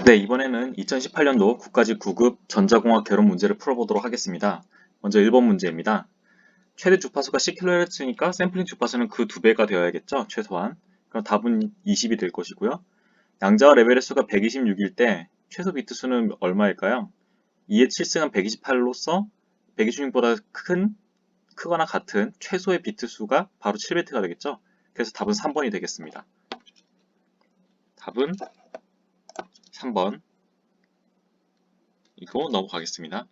네, 이번에는 2018년도 국가직 9급 전자공학 결혼 문제를 풀어보도록 하겠습니다. 먼저 1번 문제입니다. 최대 주파수가 10kHz니까 샘플링 주파수는 그 2배가 되어야겠죠? 최소한. 그럼 답은 20이 될 것이고요. 양자와 레벨의 수가 126일 때 최소 비트 수는 얼마일까요? 2의 7승은 128로서 126보다 크거나 같은 최소의 비트 수가 바로 7비트가 되겠죠? 그래서 답은 3번이 되겠습니다. 답은 3번. 이거 넘어가겠습니다.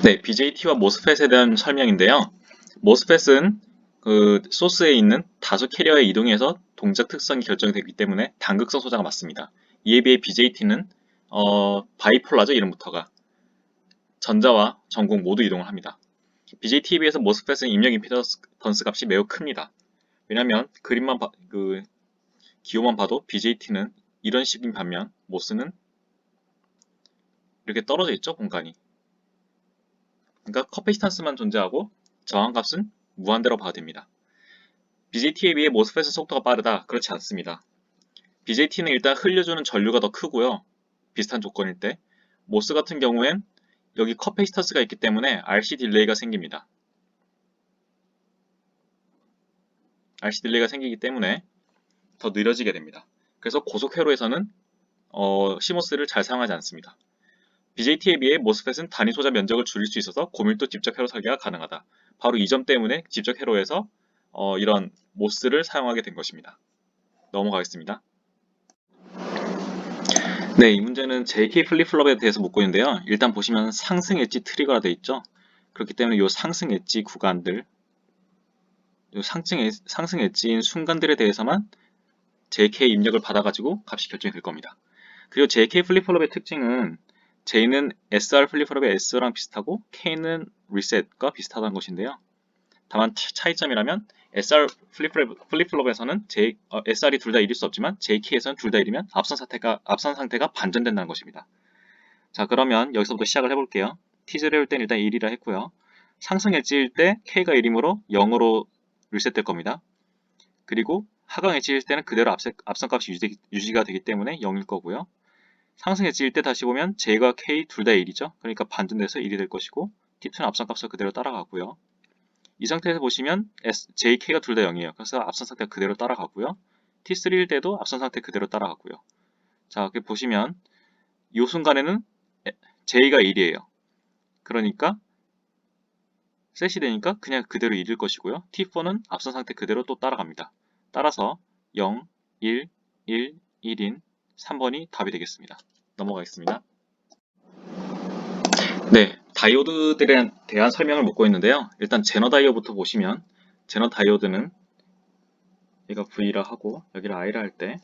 네, BJT와 모스펫에 대한 설명인데요. 모스펫은 그 소스에 있는 다수 캐리어에 이동해서 동작 특성이 결정되기 때문에 단극성 소자가 맞습니다. 이에 비해 BJT는 바이폴라죠, 이름부터가. 전자와 전공 모두 이동을 합니다. BJT에 비해서 모스펫은 입력 임피던스 값이 매우 큽니다. 왜냐하면 기호만 봐도 BJT는 이런 식인 반면 모스는 이렇게 떨어져 있죠, 공간이. 그러니까 커피스탄스만 존재하고 저항값은 무한대로 봐도 됩니다. BJT에 비해 모스펫은 속도가 빠르다. 그렇지 않습니다. BJT는 일단 흘려주는 전류가 더 크고요. 비슷한 조건일 때. 모스 같은 경우엔 여기 커피스탄스가 있기 때문에 RC 딜레이가 생깁니다. RC 딜레이가 생기기 때문에 더 느려지게 됩니다. 그래서 고속 회로에서는 CMOS를 잘 사용하지 않습니다. BJT에 비해 모스펫은 단위 소자 면적을 줄일 수 있어서 고밀도 집적 회로 설계가 가능하다. 바로 이 점 때문에 집적 회로에서 이런 모스를 사용하게 된 것입니다. 넘어가겠습니다. 네, 이 문제는 JK 플립플롭에 대해서 묻고 있는데요. 일단 보시면 상승 엣지 트리거가 되어 있죠. 그렇기 때문에 이 상승 엣지 구간들, 이 상승 엣지인 순간들에 대해서만 JK 입력을 받아가지고 값이 결정이 될 겁니다. 그리고 JK 플립플롭의 특징은 J는 SR 플립플롭의 S랑 비슷하고 K는 리셋과 비슷하다는 것인데요. 다만 차이점이라면 SR 플립플롭에서는 SR이 둘 다 1일 수 없지만 JK에서는 둘 다 1이면 앞선 상태가 반전된다는 것입니다. 자, 그러면 여기서부터 시작을 해볼게요. T0일 때는 일단 1이라 했고요. 상승 엣지일 때 K가 1이므로 0으로 리셋될 겁니다. 그리고 하강 엣지일 때는 그대로 앞선 값이 유지가 되기 때문에 0일 거고요. 상승 엣지일 때 다시 보면 J가 K 둘 다 1이죠. 그러니까 반전돼서 1이 될 것이고 T2는 앞선 값을 그대로 따라가고요. 이 상태에서 보시면 JK가 둘 다 0이에요. 그래서 앞선 상태가 그대로 따라가고요. T3일 때도 앞선 상태 그대로 따라가고요. 자, 이렇게 보시면 이 순간에는 J가 1이에요. 그러니까 셋이 되니까 그냥 그대로 1일 것이고요. T4는 앞선 상태 그대로 또 따라갑니다. 따라서 0, 1, 1, 1인 3번이 답이 되겠습니다. 넘어가겠습니다. 네, 다이오드들에 대한 설명을 묻고 있는데요. 일단 제너 다이오드부터 보시면 제너 다이오드는 얘가 V라 하고 여기를 I라 할 때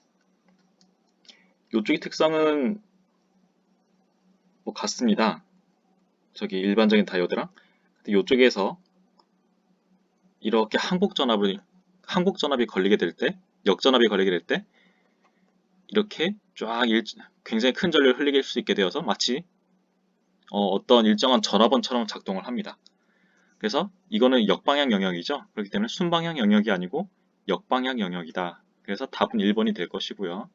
이쪽의 특성은 뭐 같습니다. 저기 일반적인 다이오드랑. 근데 이쪽에서 이렇게 항복전압이 걸리게 될 때, 역전압이 걸리게 될 때 이렇게 쫙 굉장히 큰 전류를 흘리게 수 있게 되어서 마치 어떤 일정한 전화번처럼 작동을 합니다. 그래서 이거는 역방향 영역이죠. 그렇기 때문에 순방향 영역이 아니고 역방향 영역이다. 그래서 답은 1번이 될 것이고요.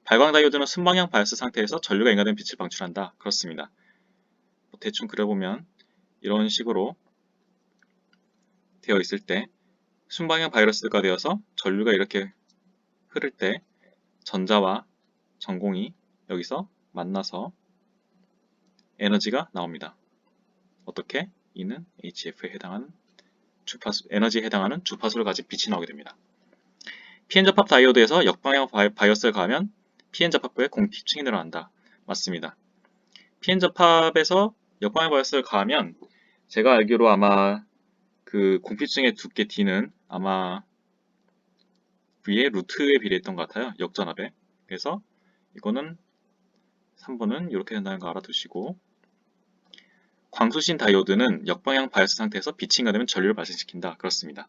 발광 다이오드는 순방향 바이어스 상태에서 전류가 인가된 빛을 방출한다. 그렇습니다. 대충 그려보면 이런 식으로 되어 있을 때 순방향 바이러스가 되어서 전류가 이렇게 흐를 때 전자와 전공이 여기서 만나서 에너지가 나옵니다. 어떻게? 이는 HF에 해당하는 에너지에 해당하는 주파수를 가진 빛이 나오게 됩니다. PN접합 다이오드에서 역방향 바이어스를 가하면 PN접합부의 공팁층이 늘어난다. 맞습니다. PN접합에서 역방향 바이어스를 가하면 제가 알기로 아마 그 공핍층의 두께 D는 아마 V의 루트에 비례했던 것 같아요. 역전압에. 그래서 이거는 3번은 이렇게 된다는 거 알아두시고, 광수신 다이오드는 역방향 바이어스 상태에서 빛이 인가되면 전류를 발생시킨다. 그렇습니다.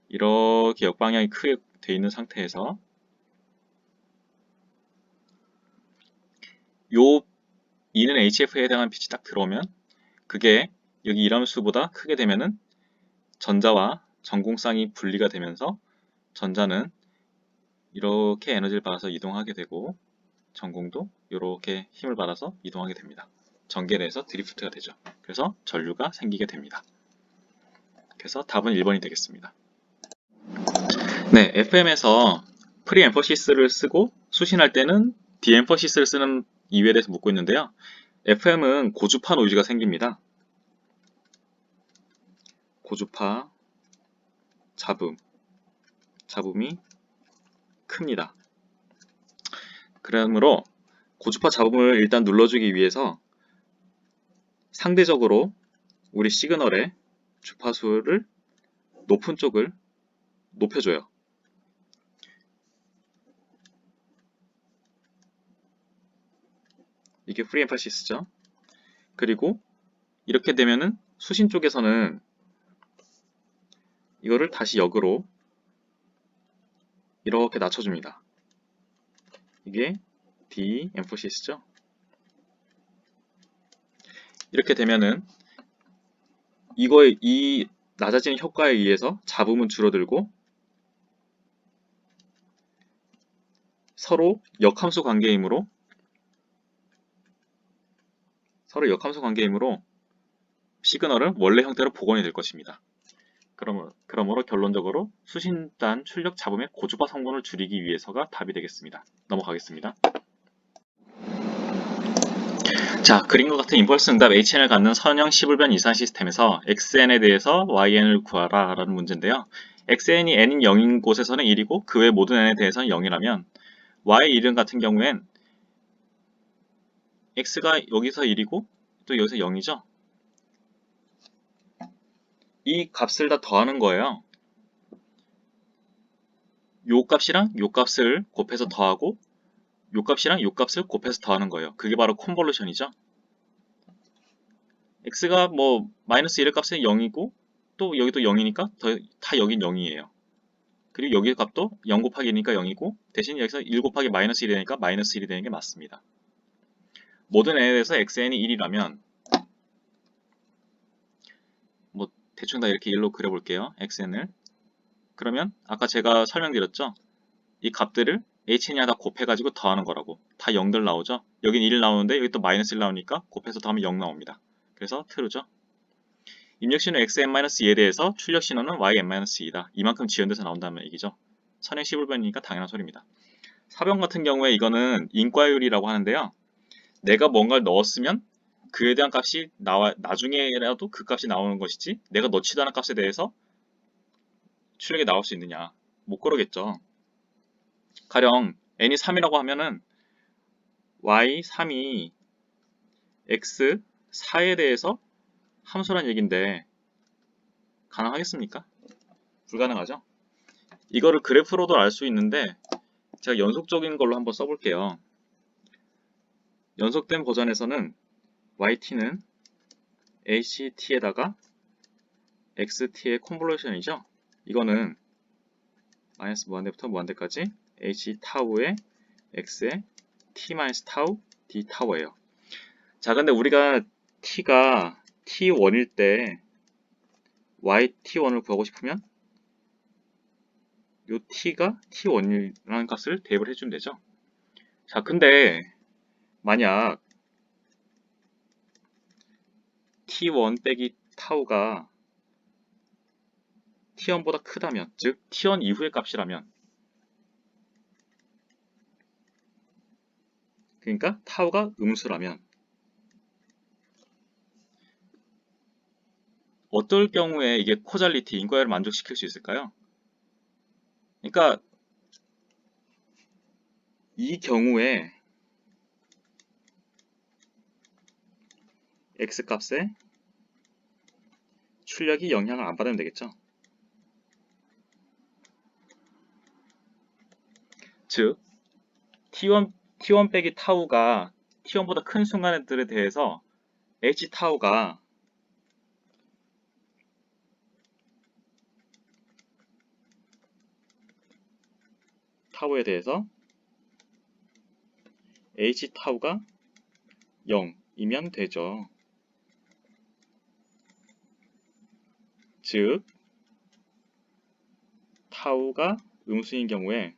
이렇게 역방향이 크게 되어 있는 상태에서 요 E는 HF에 해당하는 빛이 딱 들어오면 그게 여기 이람수보다 크게 되면은 전자와 전공쌍이 분리가 되면서 전자는 이렇게 에너지를 받아서 이동하게 되고 전공도 이렇게 힘을 받아서 이동하게 됩니다. 전기에 대해서 드리프트가 되죠. 그래서 전류가 생기게 됩니다. 그래서 답은 1번이 되겠습니다. 네, FM에서 프리엠퍼시스를 쓰고 수신할 때는 디엠퍼시스를 쓰는 이유에 대해서 묻고 있는데요. FM은 고주파 노이즈가 생깁니다. 고주파 잡음이 큽니다. 그러므로 고주파 잡음을 일단 눌러주기 위해서 상대적으로 우리 시그널의 주파수를 높은 쪽을 높여줘요. 이게 프리엠퍼시스죠. 그리고 이렇게 되면은 수신 쪽에서는 이거를 다시 역으로 이렇게 낮춰줍니다. 이게 디엠퍼시스죠. 이렇게 되면은 이 낮아지는 효과에 의해서 잡음은 줄어들고 서로 역함수 관계이므로 시그널은 원래 형태로 복원이 될 것입니다. 그러므로 결론적으로 수신단 출력 잡음의 고주파 성분을 줄이기 위해서가 답이 되겠습니다. 넘어가겠습니다. 자, 그림과 같은 임펄스 응답 HN을 갖는 선형 시불변 이산 시스템에서 XN에 대해서 YN을 구하라 라는 문제인데요. XN이 N인 0인 곳에서는 1이고 그 외 모든 N에 대해서는 0이라면 Y 이름 같은 경우엔 X가 여기서 1이고 또 여기서 0이죠. 이 값을 다 더하는 거예요. 요 값이랑 요 값을 곱해서 더하고 요 값이랑 요 값을 곱해서 더하는 거예요. 그게 바로 컨볼루션이죠. x가 뭐 마이너스 1의 값은 0이고 또 여기도 0이니까 다 여긴 0이에요. 그리고 여기의 값도 0 곱하기 1이니까 0이고 대신 여기서 1 곱하기 마이너스 1이 되니까 마이너스 1이 되는 게 맞습니다. 모든 n에 대해서 xn이 1이라면 뭐 대충 다 이렇게 1로 그려볼게요. xn을. 그러면 아까 제가 설명드렸죠? 이 값들을 hn이랑 다 곱해가지고 더하는 거라고. 다 0들 나오죠? 여긴 1 나오는데 여기 또 마이너스 1 나오니까 곱해서 더하면 0 나옵니다. 그래서 true죠. 입력 신호 xn-2에 대해서 출력 신호는 yn-2이다. 이만큼 지연돼서 나온다는 얘기죠. 선행 시불변이니까 당연한 소리입니다. 4번 같은 경우에 이거는 인과율이라고 하는데요. 내가 뭔가를 넣었으면 그에 대한 값이 나중에라도 그 값이 나오는 것이지 내가 넣지도 않은 값에 대해서 출력이 나올 수 있느냐. 못 그러겠죠. 가령 n이 3이라고 하면은 y3이 x4에 대해서 함수란 얘긴데 가능하겠습니까? 불가능하죠? 이거를 그래프로도 알 수 있는데 제가 연속적인 걸로 한번 써볼게요. 연속된 버전에서는 yt는 act에다가 xt의 컨볼루션이죠. 이거는 마이너스 무한대부터 무한대까지 h 타우의 x의 t 마이너스 타우 d 타우예요. 자, 근데 우리가 t가 t1일 때 yt1을 구하고 싶으면 요 t가 t1이라는 값을 대입을 해주면 되죠. 자, 근데 만약 t1 빼기 타우가 t1보다 크다면, 즉 t1 이후의 값이라면, 그러니까 타우가 음수라면 어떨 경우에 이게 코잘리티, 인과율을 만족시킬 수 있을까요? 그러니까 이 경우에 x값에 출력이 영향을 안 받으면 되겠죠. 즉 t1 빼기 타우가 t1보다 큰 순간들에 대해서 h 타우가 타우에 대해서 h 타우가 0이면 되죠. 즉 타우가 음수인 경우에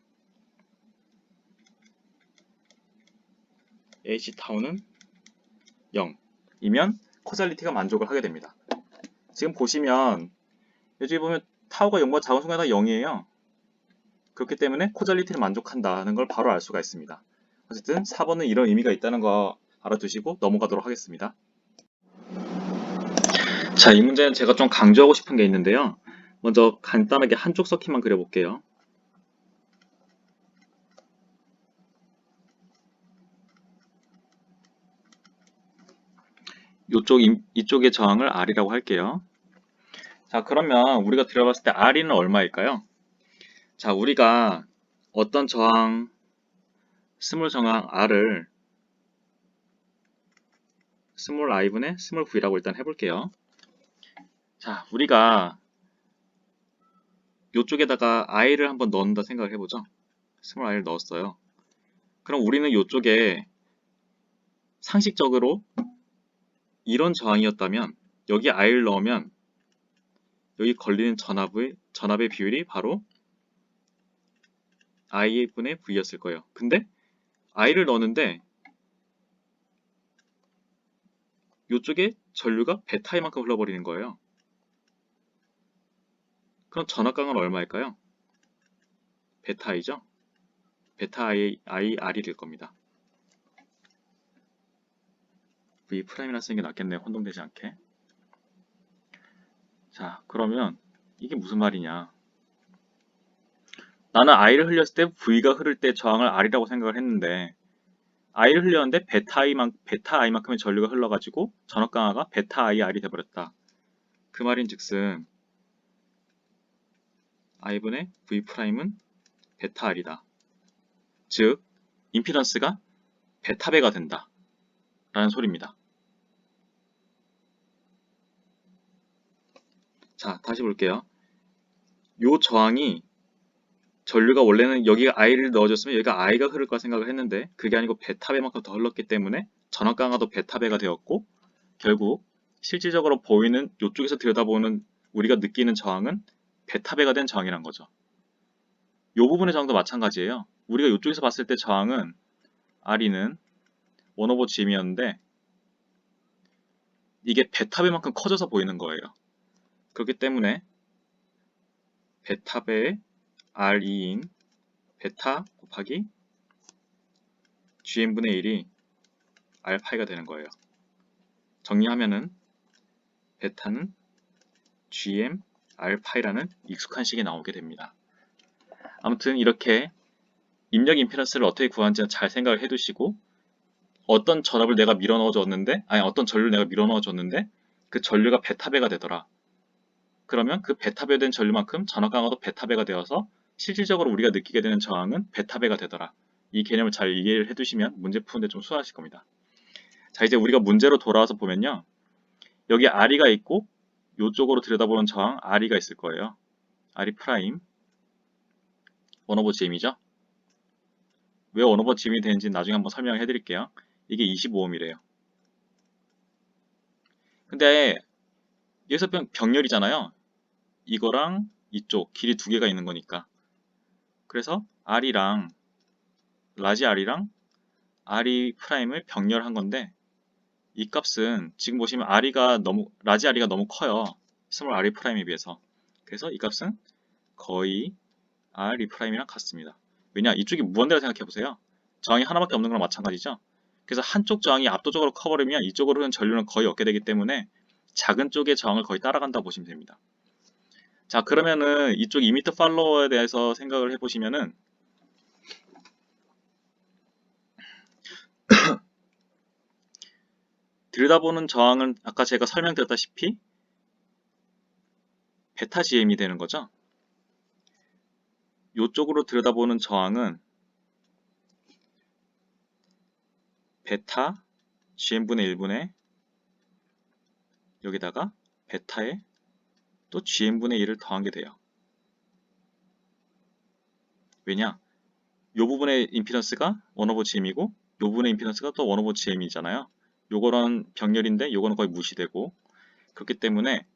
H 타우는 0이면 코잘리티가 만족을 하게 됩니다. 지금 보시면 여기 보면 타우가 0보다 작은 순간 다 0이에요. 그렇기 때문에 코잘리티를 만족한다는 걸 바로 알 수가 있습니다. 어쨌든 4번은 이런 의미가 있다는 거 알아두시고 넘어가도록 하겠습니다. 자, 이 문제는 제가 좀 강조하고 싶은 게 있는데요. 먼저 간단하게 한쪽 서킷만 그려볼게요. 이쪽의 저항을 R이라고 할게요. 자, 그러면 우리가 들어봤을 때 R이는 얼마일까요? 자, 우리가 어떤 저항, 스몰 저항 R을 스몰 i분의 스몰 v라고 일단 해볼게요. 자, 우리가 이쪽에다가 i를 한번 넣는다 생각을 해보죠. 스몰 i를 넣었어요. 그럼 우리는 이쪽에 상식적으로 이런 저항이었다면 여기 i를 넣으면 여기 걸리는 전압의 비율이 바로 i분의 v였을 거예요. 근데 i를 넣었는데 이쪽에 전류가 베타이만큼 흘러버리는 거예요. 그럼 전압강은 얼마일까요? 베타 i죠? 베타 i r이 될 겁니다. V'이라 쓰는 게 낫겠네요. 혼동되지 않게. 자, 그러면 이게 무슨 말이냐. 나는 I를 흘렸을 때 V가 흐를 때 저항을 R이라고 생각을 했는데 I를 흘렸는데 베타 I만큼의 전류가 흘러가지고 전압 강화가 베타 I R이 돼버렸다. 그 말인 즉슨 I분의 V'은 베타 R이다. 즉, 임피던스가 베타배가 된다. 라는 소리입니다. 자, 다시 볼게요. 요 저항이 전류가 원래는 여기가 I를 넣어줬으면 여기가 I가 흐를 거라 생각을 했는데 그게 아니고 베타배만큼 더 흘렀기 때문에 전압 강화도 베타배가 되었고 결국 실질적으로 보이는 이쪽에서 들여다보는 우리가 느끼는 저항은 베타배가 된 저항이란 거죠. 이 부분의 저항도 마찬가지예요. 우리가 이쪽에서 봤을 때 저항은 R이는 1/GM이었는데 이게 베타배만큼 커져서 보이는 거예요. 그렇기 때문에 베타배의 R2인 베타 곱하기 GM분의 1이 R파이가 되는 거예요. 정리하면은 베타는 GM R파이라는 익숙한 식이 나오게 됩니다. 아무튼 이렇게 입력 임피던스를 어떻게 구하는지 잘 생각을 해두시고 어떤 전압을 내가 밀어넣어 줬는데 어떤 전류를 내가 밀어넣어 줬는데 그 전류가 베타배가 되더라. 그러면 그 베타배 된 전류만큼 전압 강화도 베타배가 되어서 실질적으로 우리가 느끼게 되는 저항은 베타배가 되더라. 이 개념을 잘 이해를 해두시면 문제 푸는데 좀 수월하실 겁니다. 자, 이제 우리가 문제로 돌아와서 보면요. 여기 R이가 있고 이쪽으로 들여다보는 저항 R이가 있을 거예요. R이 프라임 1/GM이죠. 왜 1/GM이 되는지 나중에 한번 설명을 해드릴게요. 이게 25ohm이래요. 근데 여기서 병렬이잖아요. 이거랑 이쪽 길이 두 개가 있는 거니까. 그래서 R이랑 라지 R이랑 R이 프라임을 병렬한 건데 이 값은 지금 보시면 라지 R이가 너무 커요. 스몰 R이 프라임에 비해서. 그래서 이 값은 거의 R이 프라임이랑 같습니다. 왜냐? 이쪽이 무한대라 생각해보세요. 저항이 하나밖에 없는 거랑 마찬가지죠. 그래서 한쪽 저항이 압도적으로 커버리면 이쪽으로 흐르는 전류는 거의 없게 되기 때문에 작은 쪽의 저항을 거의 따라간다고 보시면 됩니다. 자, 그러면은 이쪽 이미터 팔로워에 대해서 생각을 해보시면은 들여다보는 저항은 아까 제가 설명드렸다시피 베타 GM이 되는 거죠. 이쪽으로 들여다보는 저항은 베타 GM분의 1분의 여기다가 베타에 또 GM분의 1을 더한 게 돼요. 왜냐? 이 부분의 임피던스가 1/GM이고 이 부분의 임피던스가 또 1/GM이잖아요. 요거는 병렬인데 요거는 거의 무시되고 그렇기 때문에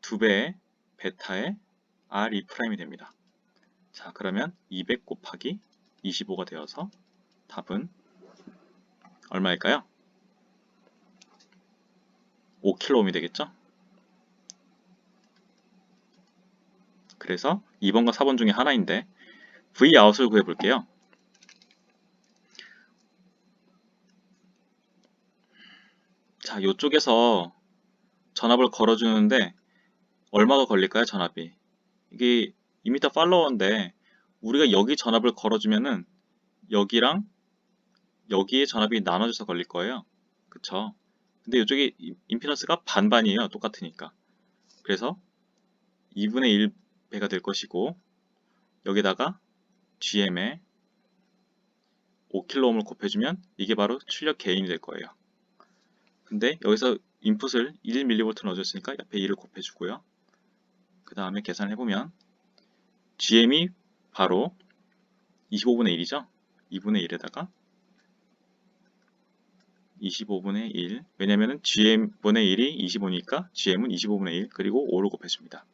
두 배의 베타의 R2'이 됩니다. 자, 그러면 200 곱하기 25가 되어서 답은 얼마일까요? 5kΩ이 되겠죠? 그래서 2번과 4번 중에 하나인데 Vout을 구해볼게요. 자, 이쪽에서 전압을 걸어주는데 얼마 더 걸릴까요? 전압이. 이게 2m 팔로워인데 우리가 여기 전압을 걸어주면은 여기랑 여기에 전압이 나눠져서 걸릴 거예요. 그쵸? 근데 이쪽에 임피던스가 반반이에요. 똑같으니까. 그래서 2분의 1배가 될 것이고 여기다가 GM에 5kΩ을 곱해주면 이게 바로 출력 게인이 될 거예요. 근데 여기서 인풋을 1mV 넣어줬으니까 옆에 2를 곱해주고요. 그 다음에 계산을 해보면 GM이 바로 25분의 1이죠. 2분의 1에다가 25분의 1 왜냐면은 GM분의 1이 25니까 GM은 25분의 1 그리고 5를 곱해줍니다.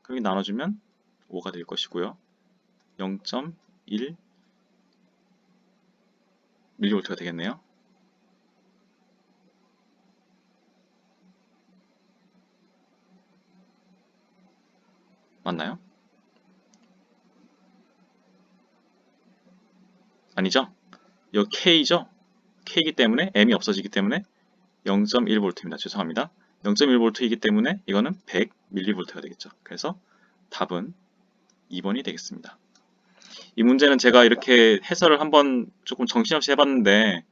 그렇게 나눠주면 5가 될 것이고요. 0.1 mV가 되겠네요. 맞나요? 아니죠? 이거 K죠? K이기 때문에 M이 없어지기 때문에 0.1V입니다. 죄송합니다. 0.1V이기 때문에 이거는 100mV가 되겠죠. 그래서 답은 2번이 되겠습니다. 이 문제는 제가 이렇게 해설을 한번 조금 정신없이 해봤는데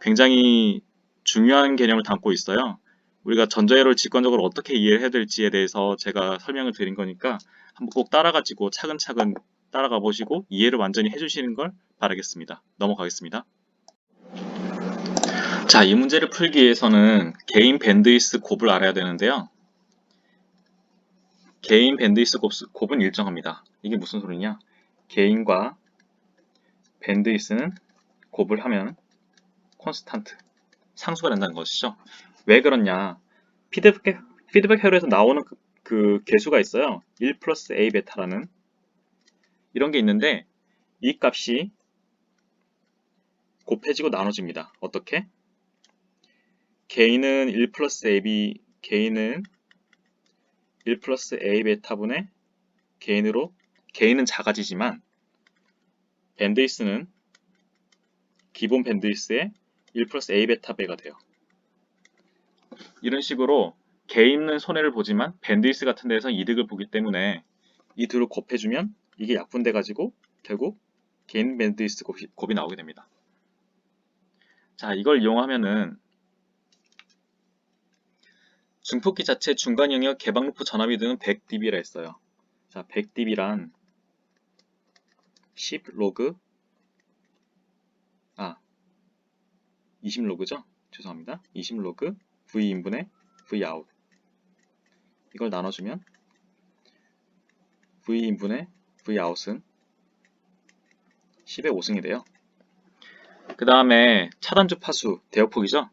굉장히 중요한 개념을 담고 있어요. 우리가 전자회로를 직관적으로 어떻게 이해를 해야 될지에 대해서 제가 설명을 드린 거니까 한번 꼭 따라가지고 차근차근 따라가 보시고 이해를 완전히 해주시는 걸 바라겠습니다. 넘어가겠습니다. 자, 이 문제를 풀기 위해서는 개인 밴드위스 곱을 알아야 되는데요. 개인 밴드위스 곱은 일정합니다. 이게 무슨 소리냐? 개인과 밴드위스는 곱을 하면 콘스탄트, 상수가 된다는 것이죠. 왜 그러냐? 피드백 회로에서 나오는 그 개수가 있어요. 1 플러스 A 베타라는 이런 게 있는데 이 값이 곱해지고 나눠집니다. 어떻게? 개인은 1 플러스 AB, 개인은 1 플러스 A 베타분의 개인으로, 개인은 작아지지만 밴드위스는 기본 밴드위스의 1 플러스 A 베타 배가 돼요. 이런 식으로 개인은 손해를 보지만 밴드위스 같은 데서 이득을 보기 때문에 이 둘을 곱해주면 이게 약분돼 가지고 결국 개인 밴드위스 곱이 나오게 됩니다. 자, 이걸 이용하면은 중폭기 자체 중간 영역 개방 루프 전압이 드는 100dB라 했어요. 자, 100dB란 10 로그 20 로그죠? 죄송합니다. 20 로그 V 인분의 V 아웃 이걸 나눠주면 V 인분의 V 아웃은 10의 5승이 돼요. 그 다음에 차단주 파수 대역폭이죠?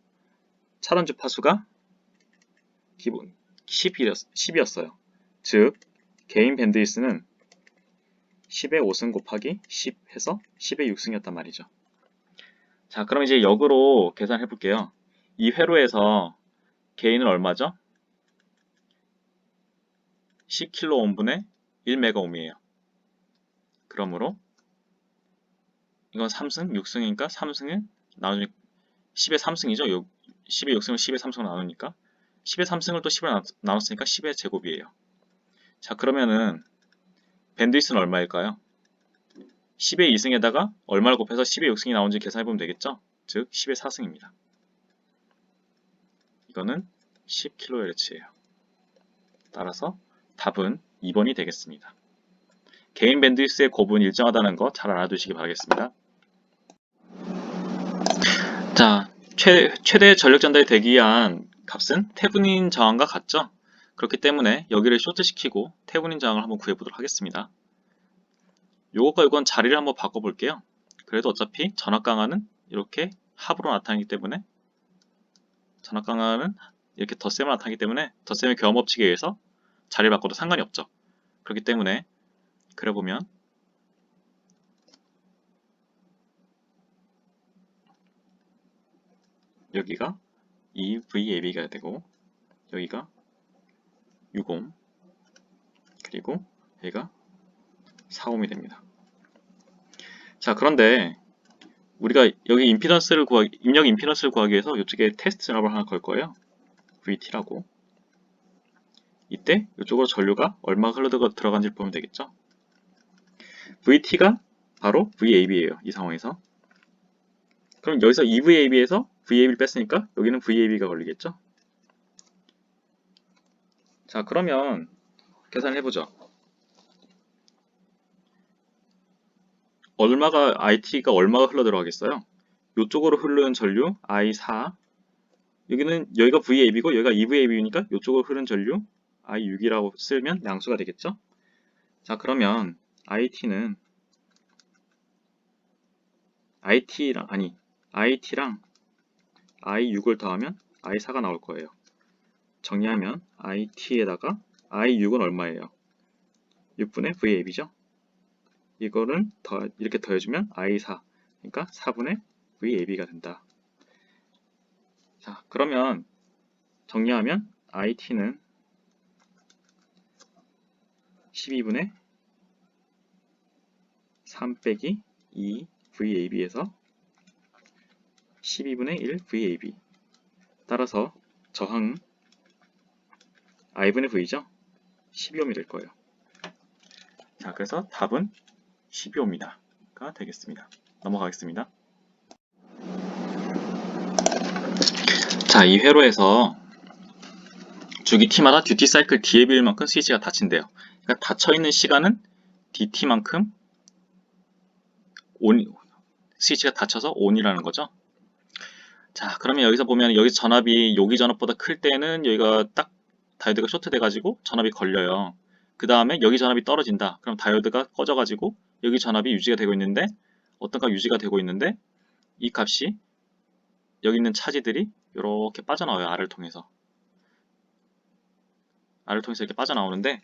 차단주 파수가 기본 10이었어요. 즉 개인 밴드위스는 10의 5승 곱하기 10 해서 10의 6승이었단 말이죠. 자, 그럼 이제 역으로 계산해 볼게요. 이 회로에서 개인은 얼마죠? 10kΩ분의 1메가옴이에요. 그러므로 이건 3승, 6승이니까 3승을 나누니 10의 3승이죠. 10의 6승을 10의 3승을 나누니까 10의 3승을 또 10을 나눴으니까 10의 제곱이에요. 자, 그러면은 밴드위스는 얼마일까요? 10의 2승에다가 얼마를 곱해서 10의 6승이 나온지 계산해보면 되겠죠? 즉 10의 4승입니다. 이거는 10kHz예요. 따라서 답은 2번이 되겠습니다. 개인 밴드위스의 곱은 일정하다는 거 잘 알아두시기 바라겠습니다. 자, 최대 전력 전달이 되기 위한 값은 테브닌 저항과 같죠? 그렇기 때문에 여기를 쇼트시키고 테브닌 저항을 한번 구해보도록 하겠습니다. 요것과 이건 자리를 한번 바꿔볼게요. 그래도 어차피 전압 강화는 이렇게 합으로 나타나기 때문에 전압 강화는 이렇게 덧셈으로 나타나기 때문에 덧셈의 교환법칙에 의해서 자리를 바꿔도 상관이 없죠. 그렇기 때문에 그려보면 여기가 2VAB가 되고 여기가 60 그리고 여기가 4옴이 됩니다. 자, 그런데 우리가 여기 입력 임피던스를 구하기 위해서 이쪽에 테스트 전압을 하나 걸 거예요. VT라고. 이때 이쪽으로 전류가 얼마 들어간지를 보면 되겠죠. VT가 바로 VAB예요. 이 상황에서. 그럼 여기서 EVAB에서 VAB를 뺐으니까 여기는 VAB가 걸리겠죠. 자, 그러면 계산을 해보죠. IT가 얼마가 흘러 들어가겠어요? 이쪽으로 흐르는 전류 I4 여기가 VAB고 여기가 EVAB니까 이쪽으로 흐르는 전류 I6이라고 쓰면 양수가 되겠죠? 자, 그러면 IT랑 I6을 더하면 I4가 나올 거예요. 정리하면 IT에다가 I6은 얼마예요? 6분의 VAB죠? 이거를 이렇게 더해주면 I4 그러니까 4분의 VAB가 된다. 자, 그러면 정리하면 IT는 12분의 3 빼기 2 VAB에서 12분의 1 VAB 따라서 저항은 I분의 V죠? 12옴이 될 거예요. 자, 그래서 답은 12옴이다가 되겠습니다. 넘어가겠습니다. 자, 이 회로에서 주기 t마다 듀티 사이클 D에 비할 만큼 스위치가 닫힌대요. 그러니까 닫혀있는 시간은 DT만큼 스위치가 닫혀서 ON이라는 거죠. 자, 그러면 여기서 보면 여기 전압이 여기 전압보다 클 때는 여기가 딱 다이오드가 쇼트 돼가지고 전압이 걸려요. 그 다음에 여기 전압이 떨어진다. 그럼 다이오드가 꺼져가지고 여기 전압이 유지가 되고 있는데 어떤 값 유지가 되고 있는데 이 값이 여기 있는 차지들이 이렇게 빠져나와요. R을 통해서 이렇게 빠져나오는데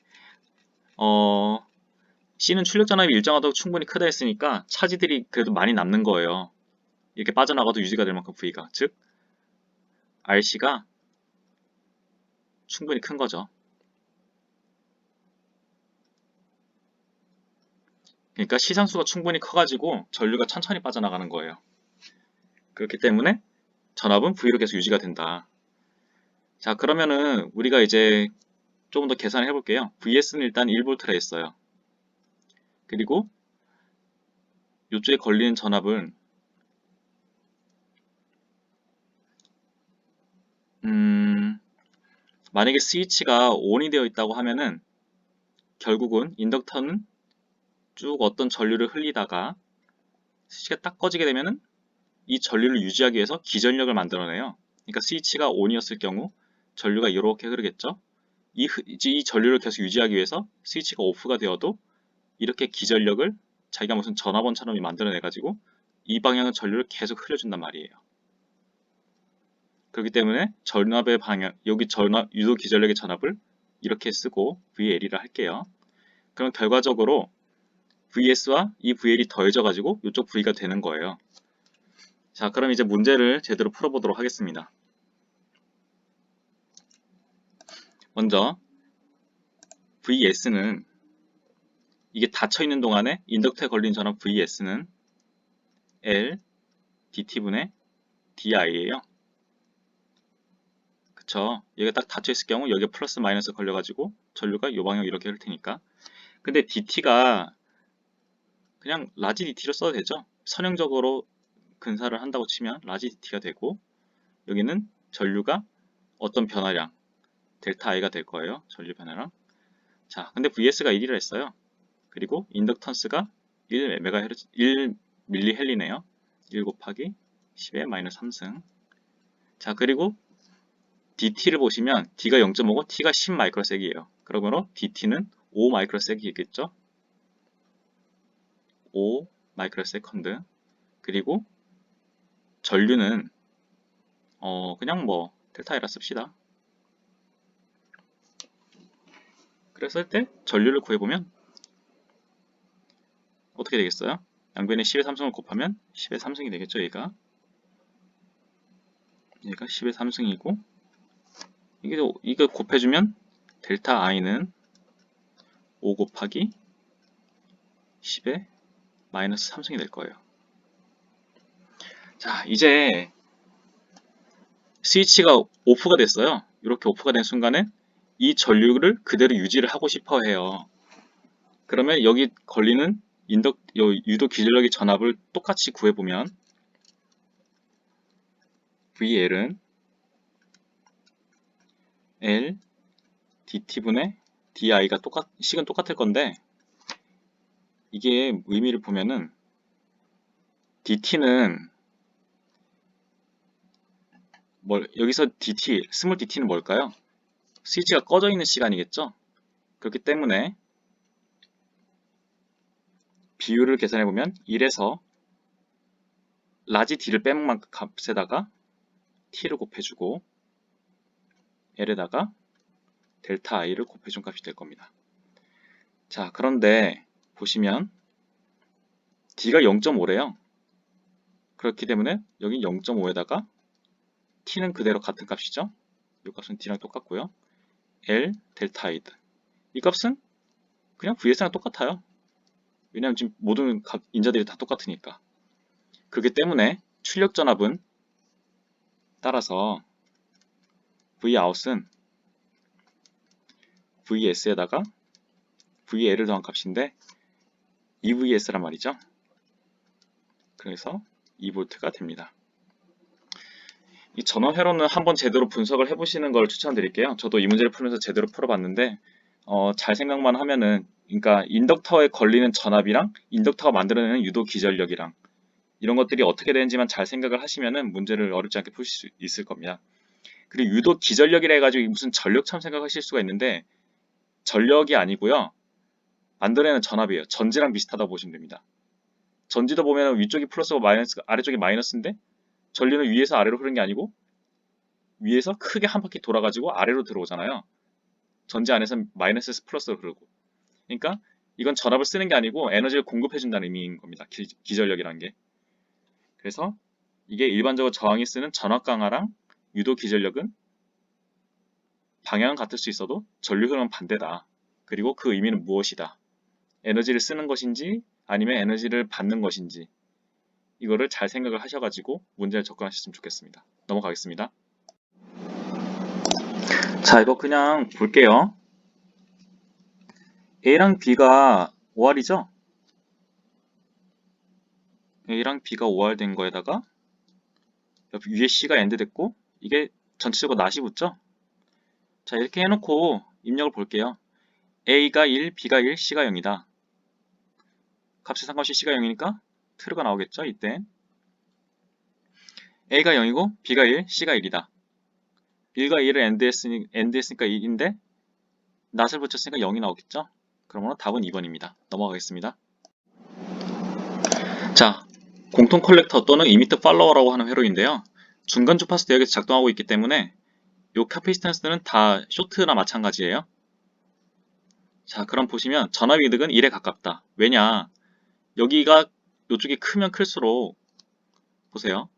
C는 출력 전압이 일정하다고 충분히 크다 했으니까 차지들이 그래도 많이 남는 거예요. 이렇게 빠져나가도 유지가 될 만큼 V가 즉 RC가 충분히 큰 거죠. 그러니까 시상수가 충분히 커가지고 전류가 천천히 빠져나가는 거예요. 그렇기 때문에 전압은 V로 계속 유지가 된다. 자, 그러면은 우리가 이제 조금 더 계산을 해볼게요. VS는 일단 1V라 했어요. 그리고 이쪽에 걸리는 전압은 만약에 스위치가 ON이 되어 있다고 하면은 결국은 인덕터는 쭉 어떤 전류를 흘리다가 스위치가 딱 꺼지게 되면은 이 전류를 유지하기 위해서 기전력을 만들어내요. 그러니까 스위치가 ON이었을 경우 전류가 이렇게 흐르겠죠. 이 전류를 계속 유지하기 위해서 스위치가 오프가 되어도 이렇게 기전력을 자기가 무슨 전압원처럼 만들어내가지고 이 방향의 전류를 계속 흘려준단 말이에요. 그렇기 때문에 전압의 방향, 여기 유도 기전력의 전압을 이렇게 쓰고 VL이라 할게요. 그럼 결과적으로 VS와 이 VL이 더해져가지고 이쪽 V가 되는 거예요. 자, 그럼 이제 문제를 제대로 풀어보도록 하겠습니다. 먼저 VS는 이게 닫혀있는 동안에 인덕터에 걸린 전압 VS는 L DT분의 DI예요. 그쵸? 여기가 딱 닫혀있을 경우 여기에 플러스 마이너스 걸려가지고 전류가 이 방향 이렇게 흐를 테니까. 근데 DT가 그냥 라지 DT로 써도 되죠. 선형적으로 근사를 한다고 치면 라지 DT가 되고 여기는 전류가 어떤 변화량 델타 I가 될 거예요. 전류 변화량. 자, 근데 VS가 1이라 했어요. 그리고 인덕턴스가 1mH네요. 1 곱하기 10의 마이너스 3승. 자, 그리고 DT를 보시면 D가 0.5고 T가 10 마이크로섹이에요. 그러므로 DT는 5 마이크로섹이겠죠? 5 마이크로세컨드. 그리고 전류는 그냥 뭐 델타 I라 씁시다. 그랬을 때 전류를 구해보면 어떻게 되겠어요? 양변에 10의 3승을 곱하면 10의 3승이 되겠죠, 얘가. 얘가 10의 3승이고 이거 곱해주면 델타 i는 5 곱하기 10의 마이너스 3승이 될 거예요. 자, 이제 스위치가 오프가 됐어요. 이렇게 오프가 된 순간에 이 전류를 그대로 유지를 하고 싶어 해요. 그러면 여기 걸리는 유도 기전력의 전압을 똑같이 구해보면 VL은 L dt분의 di가 식은 똑같을 건데 이게 의미를 보면은 dt는 여기서 스몰 dt는 뭘까요? 스위치가 꺼져 있는 시간이겠죠? 그렇기 때문에 비율을 계산해보면 1에서 라지 d를 빼먹은 만큼 값에다가 t를 곱해주고 l에다가 델타 i를 곱해준 값이 될 겁니다. 자, 그런데 보시면 d가 0.5래요. 그렇기 때문에 여기 0.5에다가 t는 그대로 같은 값이죠. 이 값은 d랑 똑같고요. L 델타 i드 이 값은 그냥 vs랑 똑같아요. 왜냐하면 지금 모든 인자들이 다 똑같으니까. 그렇기 때문에 출력 전압은 따라서 vout은 vs에다가 VL을 더한 값인데 EVS란 말이죠. 그래서 2V가 됩니다. 이 전원 회로는 한번 제대로 분석을 해보시는 걸 추천드릴게요. 저도 이 문제를 풀면서 제대로 풀어봤는데 잘 생각만 하면은 그러니까 인덕터에 걸리는 전압이랑 인덕터가 만들어내는 유도 기전력이랑 이런 것들이 어떻게 되는지만 잘 생각을 하시면은 문제를 어렵지 않게 푸실 수 있을 겁니다. 그리고 유도 기전력이라 해가지고 무슨 전력처럼 생각하실 수가 있는데 전력이 아니고요. 만들어내는 전압이에요. 전지랑 비슷하다고 보시면 됩니다. 전지도 보면 위쪽이 플러스고 마이너스, 아래쪽이 마이너스인데 전류는 위에서 아래로 흐르는 게 아니고 위에서 크게 한 바퀴 돌아가지고 아래로 들어오잖아요. 전지 안에서는 마이너스에서 플러스로 흐르고. 그러니까 이건 전압을 쓰는 게 아니고 에너지를 공급해준다는 의미인 겁니다. 기전력이라는 게. 그래서 이게 일반적으로 저항이 쓰는 전압 강화랑 유도 기전력은 방향은 같을 수 있어도 전류 흐름은 반대다. 그리고 그 의미는 무엇이다. 에너지를 쓰는 것인지 아니면 에너지를 받는 것인지 이거를 잘 생각을 하셔가지고 문제를 접근하셨으면 좋겠습니다. 넘어가겠습니다. 자, 이거 그냥 볼게요. A랑 B가 5R이죠? A랑 B가 5R 된 거에다가 위에 C가 엔드 됐고 이게 전체적으로 낫이 붙죠? 자, 이렇게 해놓고 입력을 볼게요. A가 1, B가 1, C가 0이다. 값에 상관없이 C가 0이니까 true가 나오겠죠? 이때 A가 0이고 B가 1, C가 1이다. 1과 1을 엔드 했으니까 1인데 낫을 붙였으니까 0이 나오겠죠? 그러면 답은 2번입니다. 넘어가겠습니다. 자, 공통 컬렉터 또는 이미터 팔로워라고 하는 회로인데요. 중간 주파수 대역에서 작동하고 있기 때문에 이 카피시턴스는 다 쇼트나 마찬가지예요. 자, 그럼 보시면 전압 이득은 1에 가깝다. 왜냐? 여기가 이쪽이 크면 클수록 보세요.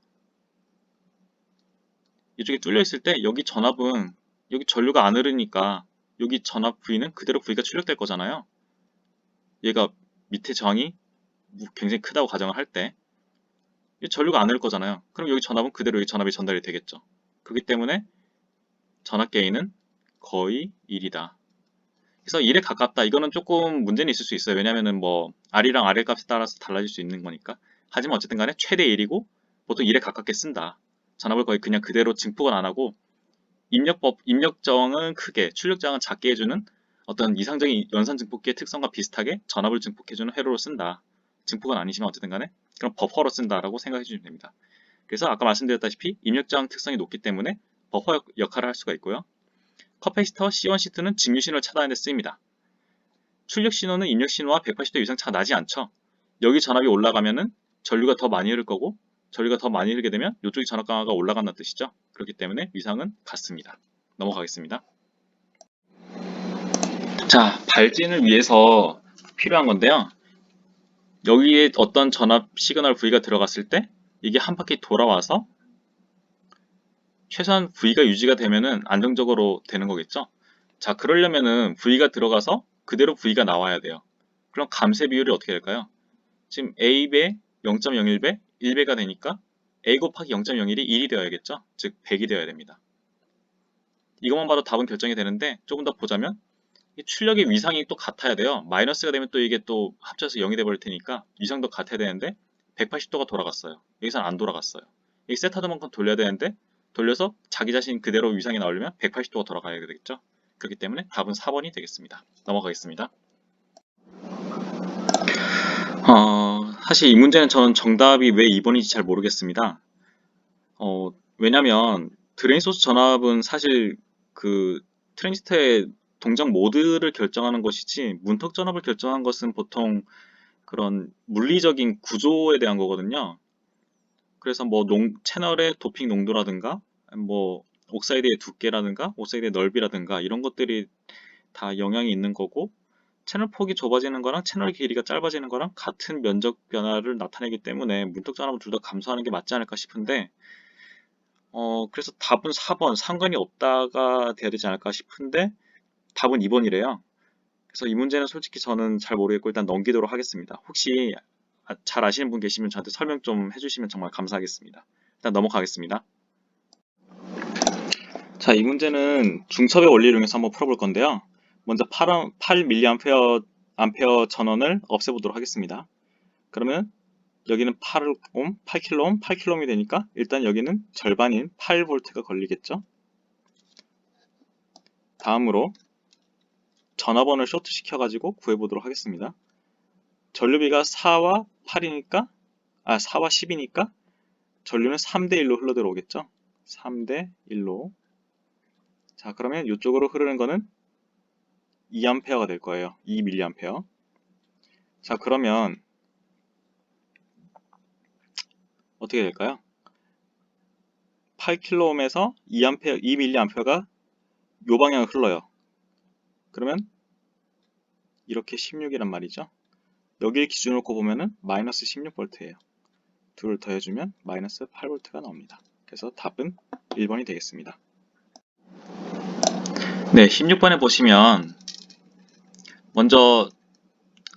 이쪽이 뚫려 있을 때 여기 전압은 여기 전류가 안 흐르니까 여기 전압 V는 그대로 V가 출력될 거잖아요. 얘가 밑에 저항이 굉장히 크다고 가정을 할 때 전류가 안 흐를 거잖아요. 그럼 여기 전압은 그대로 여기 전압이 전달이 되겠죠. 그렇기 때문에 전압 게인은 거의 1이다. 그래서 1에 가깝다. 이거는 조금 문제는 있을 수 있어요. 왜냐면은 뭐 R이랑 RL 값에 따라서 달라질 수 있는 거니까. 하지만 어쨌든 간에 최대 1이고 보통 1에 가깝게 쓴다. 전압을 거의 그냥 그대로 증폭은 안 하고 입력 저항은 크게, 출력 저항은 작게 해주는 어떤 이상적인 연산 증폭기의 특성과 비슷하게 전압을 증폭해주는 회로로 쓴다. 증폭은 아니지만 어쨌든 간에 그럼 버퍼로 쓴다라고 생각해 주시면 됩니다. 그래서 아까 말씀드렸다시피 입력 저항 특성이 높기 때문에 버퍼 역할을 할 수가 있고요. 커패시터 C1, C2는 직류 신호를 차단하는 데 쓰입니다. 출력 신호는 입력 신호와 180도 이상 차가 나지 않죠. 여기 전압이 올라가면은 전류가 더 많이 흐를 거고 전류가 더 많이 흐르게 되면 이쪽이 전압 강화가 올라간다는 뜻이죠. 그렇기 때문에 위상은 같습니다. 넘어가겠습니다. 자, 발진을 위해서 필요한 건데요. 여기에 어떤 전압 시그널 V가 들어갔을 때 이게 한 바퀴 돌아와서 최소한 V가 유지가 되면은 안정적으로 되는 거겠죠. 자, 그러려면은 V가 들어가서 그대로 V가 나와야 돼요. 그럼 감쇄 비율이 어떻게 될까요? 지금 A배 0.01배, 1배가 되니까 A 곱하기 0.01이 1이 되어야겠죠? 즉 100이 되어야 됩니다. 이것만 봐도 답은 결정이 되는데 조금 더 보자면 이 출력의 위상이 또 같아야 돼요. 마이너스가 되면 또 이게 또 합쳐서 0이 돼버릴 테니까 위상도 같아야 되는데 180도가 돌아갔어요. 여기서는 안 돌아갔어요. 이 세타드만큼 돌려야 되는데 돌려서 자기 자신 그대로 위상이 나오려면 180도가 돌아가야 되겠죠. 그렇기 때문에 답은 4번이 되겠습니다. 넘어가겠습니다. 사실 이 문제는 저는 정답이 왜 2번인지 잘 모르겠습니다. 왜냐면 드레인 소스 전압은 사실 그 트랜지스터의 동작 모드를 결정하는 것이지 문턱 전압을 결정한 것은 보통 그런 물리적인 구조에 대한 거거든요. 그래서 뭐 채널의 도핑 농도라든가 뭐 옥사이드의 두께라든가 옥사이드의 넓이라든가 이런 것들이 다 영향이 있는 거고 채널 폭이 좁아지는 거랑 채널 길이가 짧아지는 거랑 같은 면적 변화를 나타내기 때문에 문턱 전압을 둘 다 감소하는 게 맞지 않을까 싶은데 그래서 답은 4번 상관이 없다가 돼야 되지 않을까 싶은데 답은 2번이래요. 그래서 이 문제는 솔직히 저는 잘 모르겠고 일단 넘기도록 하겠습니다. 혹시 잘 아시는 분 계시면 저한테 설명 좀 해주시면 정말 감사하겠습니다. 일단 넘어가겠습니다. 자, 이 문제는 중첩의 원리를 이용해서 한번 풀어볼 건데요. 먼저 8mA 전원을 없애보도록 하겠습니다. 그러면 여기는 8옴, 8kΩ, 8kΩ이 되니까 일단 여기는 절반인 8V가 걸리겠죠. 다음으로 전화번호를 쇼트 시켜가지고 구해보도록 하겠습니다. 전류비가 4와 8이니까 4와 10이니까 전류는 3대1로 흘러 들어오겠죠. 3대1로. 자, 그러면 이쪽으로 흐르는 거는 2A가 될 거예요. 2mA. 자, 그러면 어떻게 될까요? 8kΩ에서 2mA가 이 방향을 흘러요. 그러면 이렇게 16이란 말이죠. 여기를 기준으로 놓고 보면은 마이너스 16V예요. 둘을 더해주면 마이너스 8V가 나옵니다. 그래서 답은 1번이 되겠습니다. 네, 16번에 보시면 먼저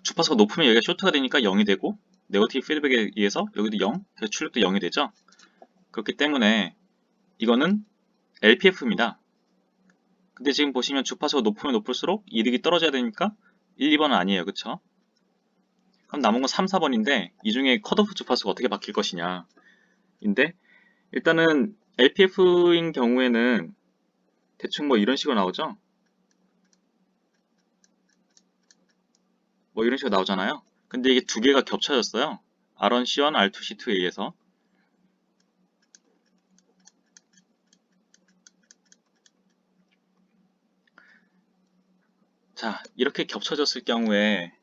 주파수가 높으면 여기가 쇼트가 되니까 0이 되고 네거티브 피드백에 의해서 여기도 0, 그래서 출력도 0이 되죠. 그렇기 때문에 이거는 LPF입니다. 근데 지금 보시면 주파수가 높으면 높을수록 이득이 떨어져야 되니까 1, 2번은 아니에요. 그쵸? 그럼 남은 건 3, 4번인데 이 중에 컷오프 주파수가 어떻게 바뀔 것이냐 인데 일단은 LPF인 경우에는 대충 뭐 이런 식으로 나오죠. 뭐 이런 식으로 나오잖아요. 근데 이게 두 개가 겹쳐졌어요. R1, C1, R2, C2에 의해서. 자, 이렇게 겹쳐졌을 경우에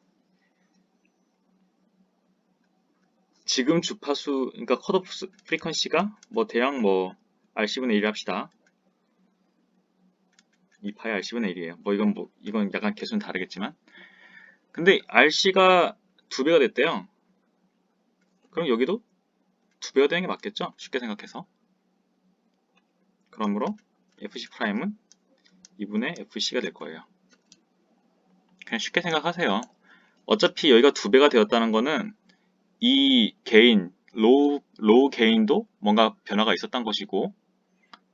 지금 주파수, 그러니까 컷오프 프리퀀시가 뭐 대략 뭐 RC분의 1 합시다. 2파이 RC분의 1이에요. 이건 약간 개수는 다르겠지만. 근데 RC가 2배가 됐대요. 그럼 여기도 2배가 되는 게 맞겠죠? 쉽게 생각해서. 그러므로 FC'은 2분의 FC가 될 거예요. 그냥 쉽게 생각하세요. 어차피 여기가 2배가 되었다는 거는 이 게인, 로우 게인도 뭔가 변화가 있었던 것이고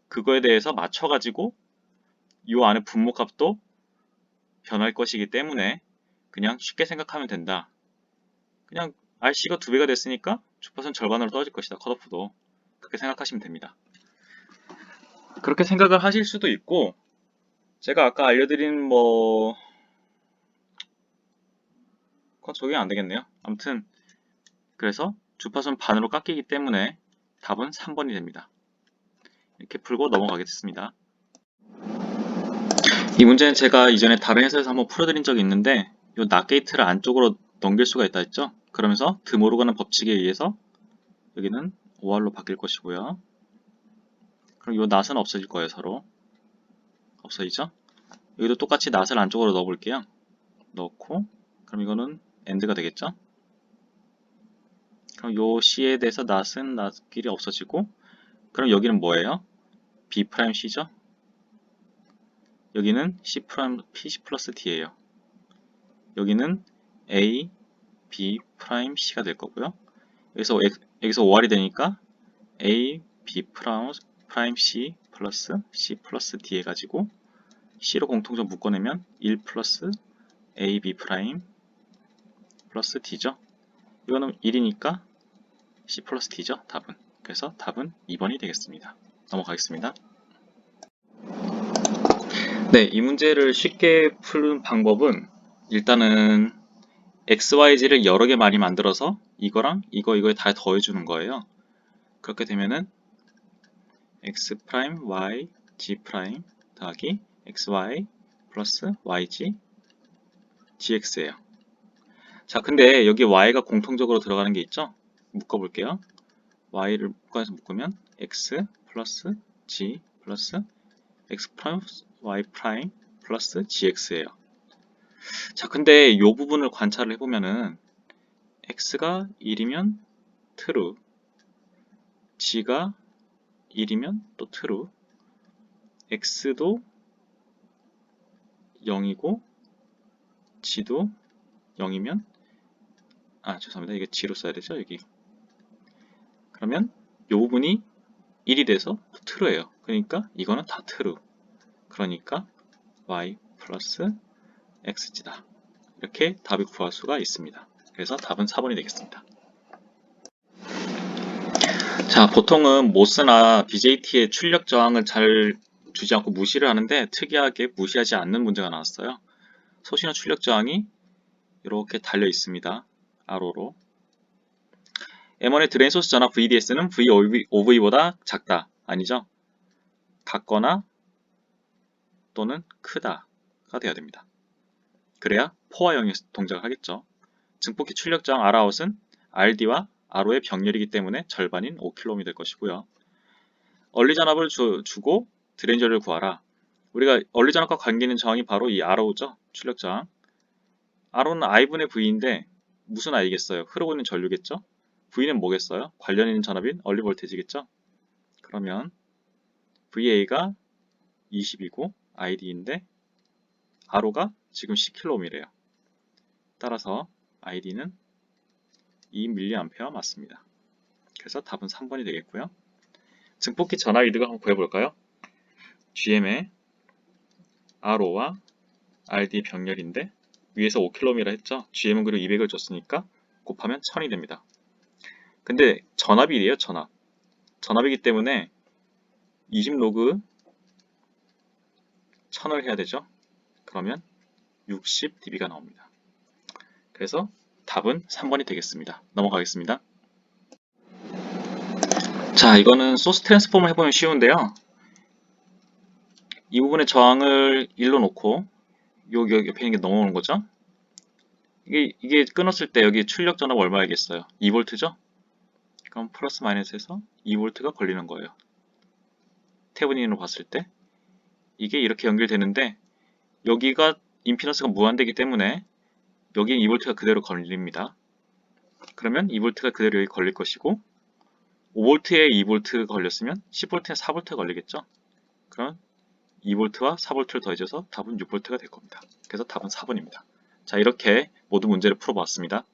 그거에 대해서 맞춰가지고 이 안에 분모값도 변할 것이기 때문에 그냥 쉽게 생각하면 된다. 그냥 RC가 2배가 됐으니까 주파수는 절반으로 떨어질 것이다. 컷오프도. 그렇게 생각하시면 됩니다. 그렇게 생각을 하실 수도 있고 제가 아까 알려드린 그건 적용이 안 되겠네요. 아무튼 그래서 주파수는 반으로 깎이기 때문에 답은 3번이 됩니다. 이렇게 풀고 넘어가겠습니다. 이 문제는 제가 이전에 다른 회사에서 한번 풀어드린 적이 있는데 이 낫게이트를 안쪽으로 넘길 수가 있다 했죠. 그러면서 드모르가는 법칙에 의해서 여기는 5R로 바뀔 것이고요. 그럼 이 낫은 없어질 거예요. 서로 없어지죠. 여기도 똑같이 낫을 안쪽으로 넣어 볼게요. 넣고 그럼 이거는 AND가 되겠죠. 그럼 요 C에 대해서 낫은 낫끼리 없어지고 그럼 여기는 뭐예요? B'C죠? 여기는 C 플러스 D예요. 여기는 A, B'C가 될 거고요. 여기서 OR이 되니까 A, B'C 플러스 C 플러스 D 해가지고 C로 공통점 묶어내면 1 플러스 A, B' 플러스 D죠. 이거는 1이니까 C 플러스 D죠. 답은. 그래서 답은 2번이 되겠습니다. 넘어가겠습니다. 네, 이 문제를 쉽게 푸는 방법은 일단은 XYZ를 여러 개 많이 만들어서 이거랑 이거에 다 더해주는 거예요. 그렇게 되면은 X', Y, G' 더하기 XY 플러스 YG, GX예요. 자, 근데 여기 Y가 공통적으로 들어가는 게 있죠? 묶어볼게요. Y를 묶으면 X 플러스 G 플러스 X 플러스 Y 플러스 GX예요. 자, 근데 이 부분을 관찰을 해보면은 X가 1이면 true, G가 1이면 또 true, X도 0이고 G도 0이면 죄송합니다. 이게 G로 써야 되죠, 여기. 그러면 이 부분이 1이 돼서 true예요. 그러니까 이거는 다 true. 그러니까 Y 플러스 XG다. 이렇게 답을 구할 수가 있습니다. 그래서 답은 4번이 되겠습니다. 자, 보통은 모스나 BJT의 출력 저항을 잘 주지 않고 무시를 하는데 특이하게 무시하지 않는 문제가 나왔어요. 소시나 출력 저항이 이렇게 달려 있습니다. arrow로. M1의 드레인 소스 전압 VDS는 VOV보다 작다. 아니죠? 같거나 또는 크다가 돼야 됩니다. 그래야 포와 0의 동작을 하겠죠. 증폭기 출력 저항 Rout은 RD와 RO의 병렬이기 때문에 절반인 5kΩ이 될 것이고요. 얼리 전압을 주고 드레인 전류를 구하라. 우리가 얼리 전압과 관계 있는 저항이 바로 이 R오죠. 출력 저항. R오는 I분의 V인데 무슨 I겠어요? 흐르고 있는 전류겠죠? V는 뭐겠어요? 관련 있는 전압인 얼리 볼테이지겠죠? 그러면 VA가 20이고 ID인데 R오가 지금 10kΩ이래요. 따라서 ID는 2mA 맞습니다. 그래서 답은 3번이 되겠고요. 증폭기 전압 이득을 한번 구해볼까요? GM의 RO와 RD 병렬인데 위에서 5kΩ이라 했죠? GM은 그리고 200을 줬으니까 곱하면 1000이 됩니다. 근데 전압이 이래요, 전압. 전압이기 때문에 20로그 1000을 해야 되죠? 그러면 60dB가 나옵니다. 그래서 답은 3번이 되겠습니다. 넘어가겠습니다. 자, 이거는 소스 트랜스폼을 해보면 쉬운데요. 이 부분의 저항을 1로 놓고 여기 옆에 있는 게 넘어오는 거죠. 이게 끊었을 때 여기 출력 전압 얼마이겠어요? 2V죠? 그럼 플러스 마이너스에서 2V가 걸리는 거예요. 테브닌으로 봤을 때 이게 이렇게 연결되는데 여기가 임피던스가 무한대이기 때문에 여기는 2V가 그대로 걸립니다. 그러면 2V가 그대로 여기 걸릴 것이고 5V에 2V가 걸렸으면 10V에 4V가 걸리겠죠? 그럼 2V와 4V를 더해줘서 답은 6V가 될 겁니다. 그래서 답은 4번입니다. 자, 이렇게 모든 문제를 풀어봤습니다.